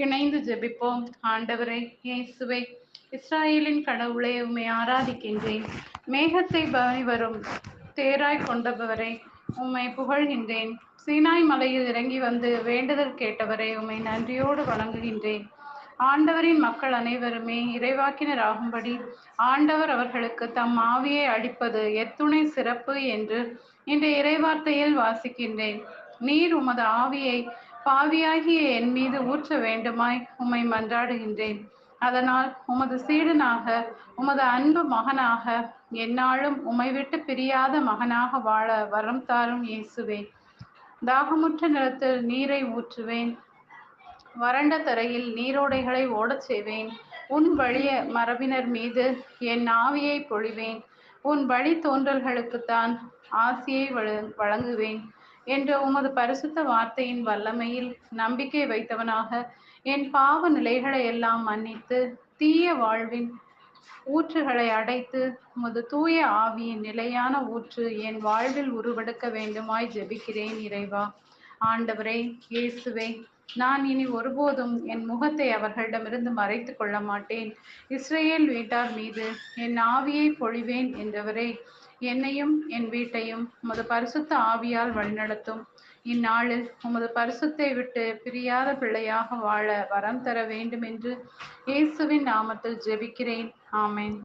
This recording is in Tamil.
இணைந்து ஜெபிப்போம். ஆண்டவரே இயேசுவே, இஸ்ராயேலின் கடவுளே, உம்மை ஆராதிக்கின்றேன். மேகத்தை பவனி வரும் தேராய் கொண்டவரே, உம்மை புகழ்கின்றேன். சீனாய் மலையில் இறங்கி வந்து வேண்டுதல் கேட்டவரே, உம்மை நன்றியோடு வணங்குகின்றேன். ஆண்டவரின் மக்கள் அனைவருமே இறைவாக்கினர் ஆகும்படி ஆண்டவர் அவர்களுக்கு தம் ஆவியை அளிப்பது எத்துணை சிறப்பு என்று இன்று இறைவார்த்தையில் வாசிக்கின்றேன். நீர் உமது ஆவியை பாவியாகிய என் மீது ஊற்ற வேண்டுமாய் உம்மை மன்றாடுகின்றேன். அதனால் உமது சீடனாக, உமது அன்பு மகனாக, எந்நாளும் உம்மை விட்டு பிரியாத மகனாக வாழ வரம் தாரும் இயேசுவே. தாகமுற்ற நிலத்தில் நீரை ஊற்றுவேன், வறண்ட தரையில் நீரோடைகளை ஓடச் செய்வேன். உன் வழிய மரபினர் மீது என் ஆவியை பொழிவேன். உன் வழி தோன்றல்களுக்குத்தான் ஆசியை வழங்குவேன் என்ற உமது பரிசுத்த வார்த்தையின் வல்லமையில் நம்பிக்கை வைத்தவனாக என் பாவ நிலைகளை எல்லாம் மன்னித்து தீய வாழ்வின் ஊற்றுகளை அடைத்து உமது தூய ஆவியின் நிலையான ஊற்று என் வாழ்வில் உருவெடுக்க வேண்டுமாய் ஜெபிக்கிறேன் இறைவா. ஆண்டவரே இயேசுவே, நான் இனி ஒருபோதும் என் முகத்தை அவர்களிடமிருந்து மறைத்து கொள்ள மாட்டேன். இஸ்ரேல் வீட்டார் மீது என் ஆவியை பொழிவேன் என்றவரே, என்னையும் என் வீட்டையும் உமது பரிசுத்த ஆவியால் வழிநடத்தும். இந்நாளில் உமது பரிசுத்தை விட்டு பிரியாத பிள்ளையாக வாழ வரம் தர வேண்டும் என்று இயேசுவின் நாமத்தில் ஜெபிக்கிறேன். ஆமென்.